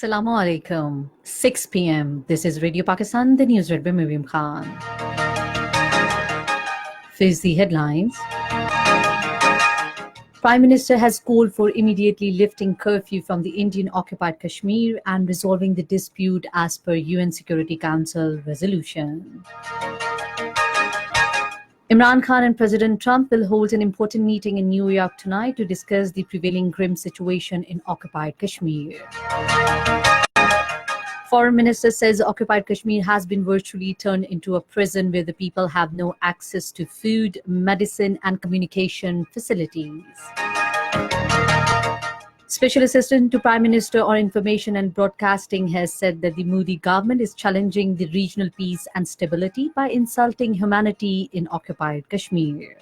Assalamu alaikum. 6 p.m. This is Radio Pakistan, the news read by Miriam Khan. First, the headlines. Prime Minister has called for immediately lifting curfew from the Indian-occupied Kashmir and resolving the dispute as per UN Security Council resolution. Imran Khan and President Trump will hold an important meeting in New York tonight to discuss the prevailing grim situation in occupied Kashmir. Foreign Minister says occupied Kashmir has been virtually turned into a prison where the people have no access to food, medicine and communication facilities. Special Assistant to Prime Minister on Information and Broadcasting has said that the Modi government is challenging the regional peace and stability by insulting humanity in occupied Kashmir.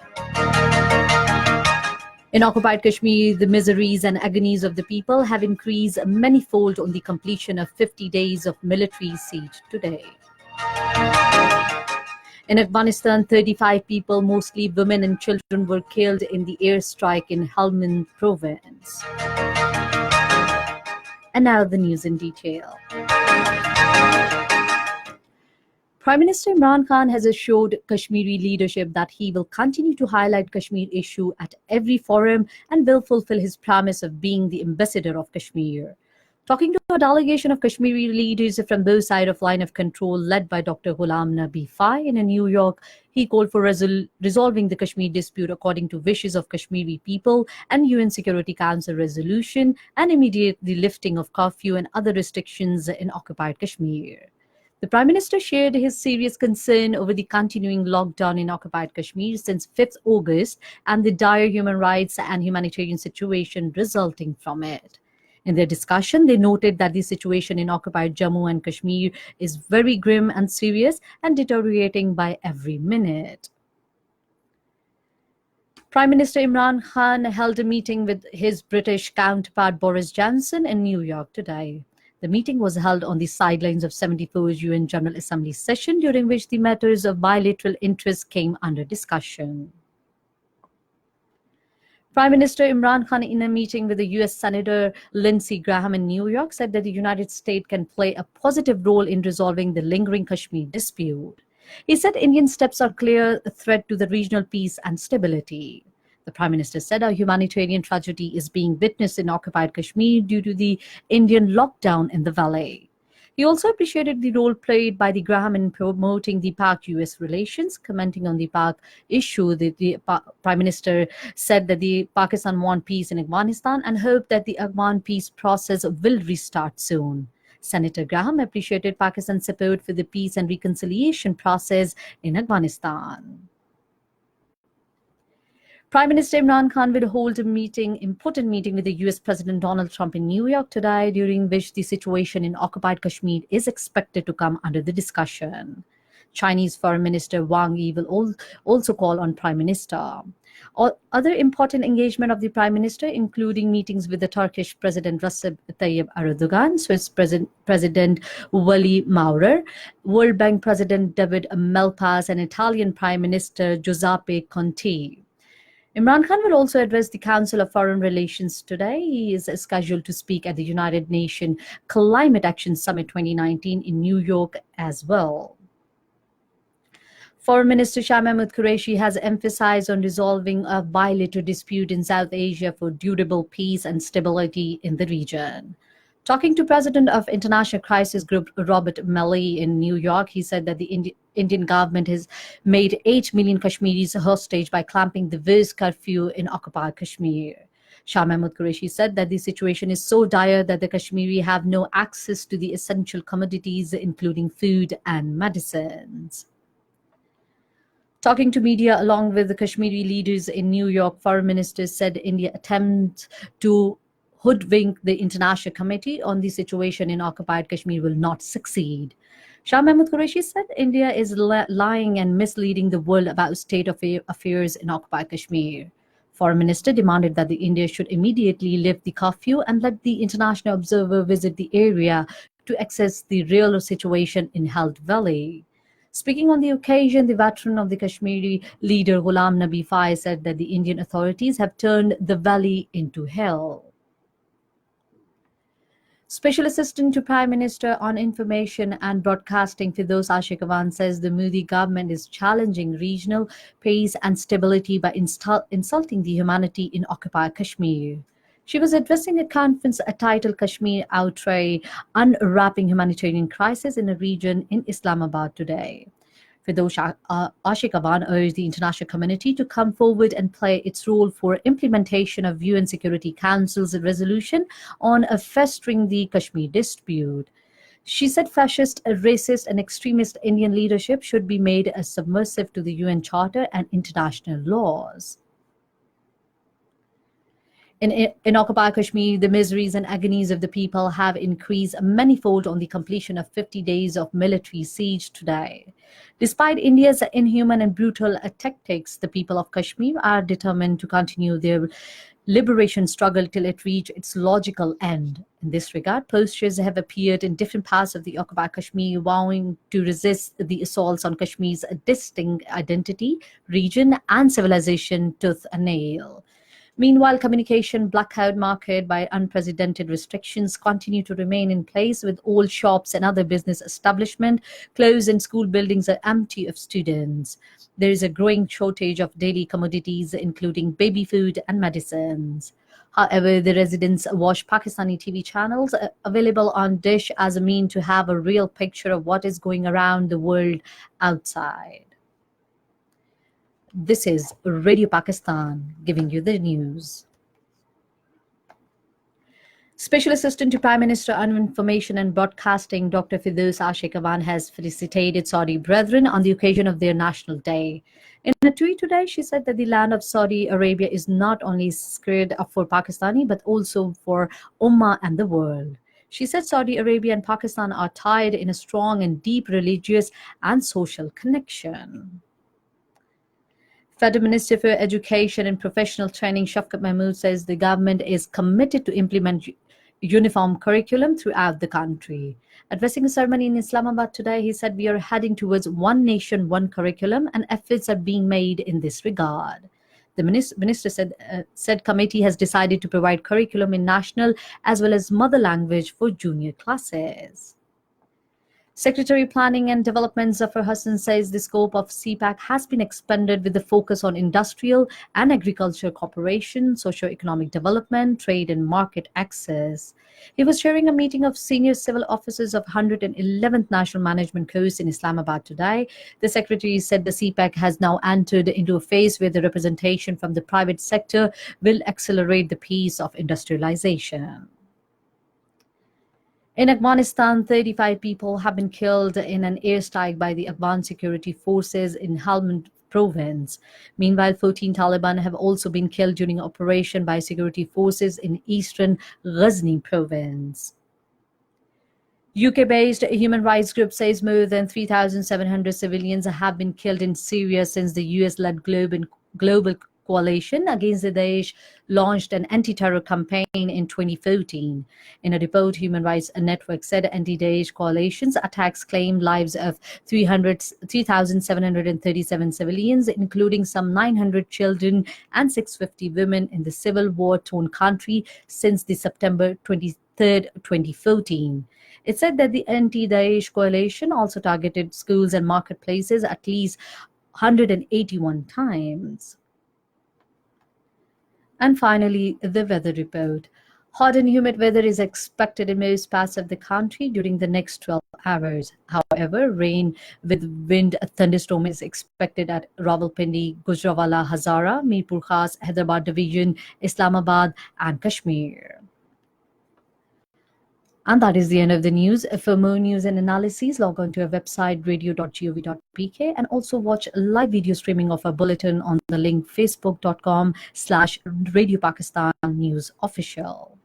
In occupied Kashmir, the miseries and agonies of the people have increased manifold on the completion of 50 days of military siege today. In Afghanistan, 35 people, mostly women and children, were killed in the airstrike in Helmand province. And now the news in detail. Prime Minister Imran Khan has assured Kashmiri leadership that he will continue to highlight Kashmir issue at every forum and will fulfill his promise of being the ambassador of Kashmir. Talking to a delegation of Kashmiri leaders from both sides of line of control led by Dr. Ghulam Nabi Fai in New York, he called for resolving the Kashmir dispute according to wishes of Kashmiri people and UN Security Council resolution and immediately lifting of curfew and other restrictions in occupied Kashmir. The Prime Minister shared his serious concern over the continuing lockdown in occupied Kashmir since 5th August and the dire human rights and humanitarian situation resulting from it. In their discussion, they noted that the situation in occupied Jammu and Kashmir is very grim and serious and deteriorating by every minute. Prime Minister Imran Khan held a meeting with his British counterpart Boris Johnson in New York today. The meeting was held on the sidelines of 74th UN General Assembly session, during which the matters of bilateral interest came under discussion. Prime Minister Imran Khan, in a meeting with the US Senator Lindsey Graham in New York, said that the United States can play a positive role in resolving the lingering Kashmir dispute. He said Indian steps are a clear threat to the regional peace and stability. The Prime Minister said a humanitarian tragedy is being witnessed in occupied Kashmir due to the Indian lockdown in the valley. He also appreciated the role played by the Graham in promoting the Pak-US relations. Commenting on the Pak issue, the Prime Minister said that the Pakistan want peace in Afghanistan and hoped that the Afghan peace process will restart soon. Senator Graham appreciated Pakistan's support for the peace and reconciliation process in Afghanistan. Prime Minister Imran Khan will hold a important meeting with the US President Donald Trump in New York today, during which the situation in occupied Kashmir is expected to come under the discussion. Chinese Foreign Minister Wang Yi will also call on Prime Minister. Other important engagement of the Prime Minister, including meetings with the Turkish President Recep Tayyip Erdogan, Swiss President Wally Maurer, World Bank President David Malpass, and Italian Prime Minister Giuseppe Conte. Imran Khan will also address the Council of Foreign Relations today. He is scheduled to speak at the United Nations Climate Action Summit 2019 in New York as well. Foreign Minister Shah Mahmood Qureshi has emphasized on resolving a bilateral dispute in South Asia for durable peace and stability in the region. Talking to President of International Crisis Group Robert Malley in New York, he said that the Indian government has made 8 million Kashmiris hostage by clamping the worst curfew in occupied Kashmir. Shah Mahmood Qureshi said that the situation is so dire that the Kashmiri have no access to the essential commodities, including food and medicines. Talking to media along with the Kashmiri leaders in New York, Foreign Minister said India attempts to hoodwink the International Committee on the situation in occupied Kashmir will not succeed. Shah Mahmood Qureshi said India is lying and misleading the world about state of affairs in occupied Kashmir. Foreign Minister demanded that the India should immediately lift the curfew and let the international observer visit the area to assess the real situation in Health Valley. Speaking on the occasion, the veteran of the Kashmiri leader Ghulam Nabi Fai said that the Indian authorities have turned the valley into hell. Special Assistant to Prime Minister on Information and Broadcasting Firdaus Ashikavan says the Modi government is challenging regional peace and stability by insulting the humanity in occupied Kashmir. She was addressing a conference titled Kashmir Outre, Unwrapping Humanitarian Crisis in a Region in Islamabad today. Firdaus Ashikavan urged the international community to come forward and play its role for implementation of UN Security Council's resolution on festering the Kashmir dispute. She said fascist, racist and extremist Indian leadership should be made submersive to the UN Charter and international laws. In occupied Kashmir, the miseries and agonies of the people have increased manifold on the completion of 50 days of military siege today. Despite India's inhuman and brutal tactics, the people of Kashmir are determined to continue their liberation struggle till it reaches its logical end. In this regard, posters have appeared in different parts of the occupied Kashmir vowing to resist the assaults on Kashmir's distinct identity, region and civilization tooth and nail. Meanwhile, communication blackout marked by unprecedented restrictions continue to remain in place, with all shops and other business establishments closed and school buildings are empty of students. There is a growing shortage of daily commodities, including baby food and medicines. However, the residents watch Pakistani TV channels available on Dish as a means to have a real picture of what is going around the world outside. This is Radio Pakistan giving you the news. Special Assistant to Prime Minister on Information and Broadcasting Dr. Firdaus Ashikavan has felicitated Saudi brethren on the occasion of their National Day. In a tweet today, she said that the land of Saudi Arabia is not only sacred for Pakistani but also for Ummah and the world. She said Saudi Arabia and Pakistan are tied in a strong and deep religious and social connection. Federal Minister for Education and Professional Training Shafkat Mahmood says the government is committed to implement uniform curriculum throughout the country. Addressing a ceremony in Islamabad today, he said we are heading towards one nation, one curriculum, and efforts are being made in this regard. The minister said committee has decided to provide curriculum in national as well as mother language for junior classes. Secretary Planning and Development Zafar Hassan says the scope of CPAC has been expanded with the focus on industrial and agriculture cooperation, socio-economic development, trade and market access. He was chairing a meeting of senior civil officers of 111th National Management Course in Islamabad today. The secretary said the CPAC has now entered into a phase where the representation from the private sector will accelerate the pace of industrialization. In Afghanistan, 35 people have been killed in an airstrike by the Afghan security forces in Helmand province. Meanwhile, 14 Taliban have also been killed during an operation by security forces in eastern Ghazni province. UK-based human rights group says more than 3,700 civilians have been killed in Syria since the US-led global coalition against the Daesh launched an anti-terror campaign in 2014. In a report, Human Rights Network said anti-Daesh coalition's attacks claimed lives of 3,737 civilians, including some 900 children and 650 women in the civil war-torn country since the September 23rd, 2014. It said that the anti-Daesh coalition also targeted schools and marketplaces at least 181 times. And finally, the weather report. Hot and humid weather is expected in most parts of the country during the next 12 hours. However, rain with wind thunderstorm is expected at Rawalpindi, Gujranwala, Hazara, Mirpur Khas, Hyderabad Division, Islamabad and Kashmir. And that is the end of the news. For more news and analyses, log on to our website radio.gov.pk and also watch live video streaming of our bulletin on the link facebook.com/Radio Pakistan News Official.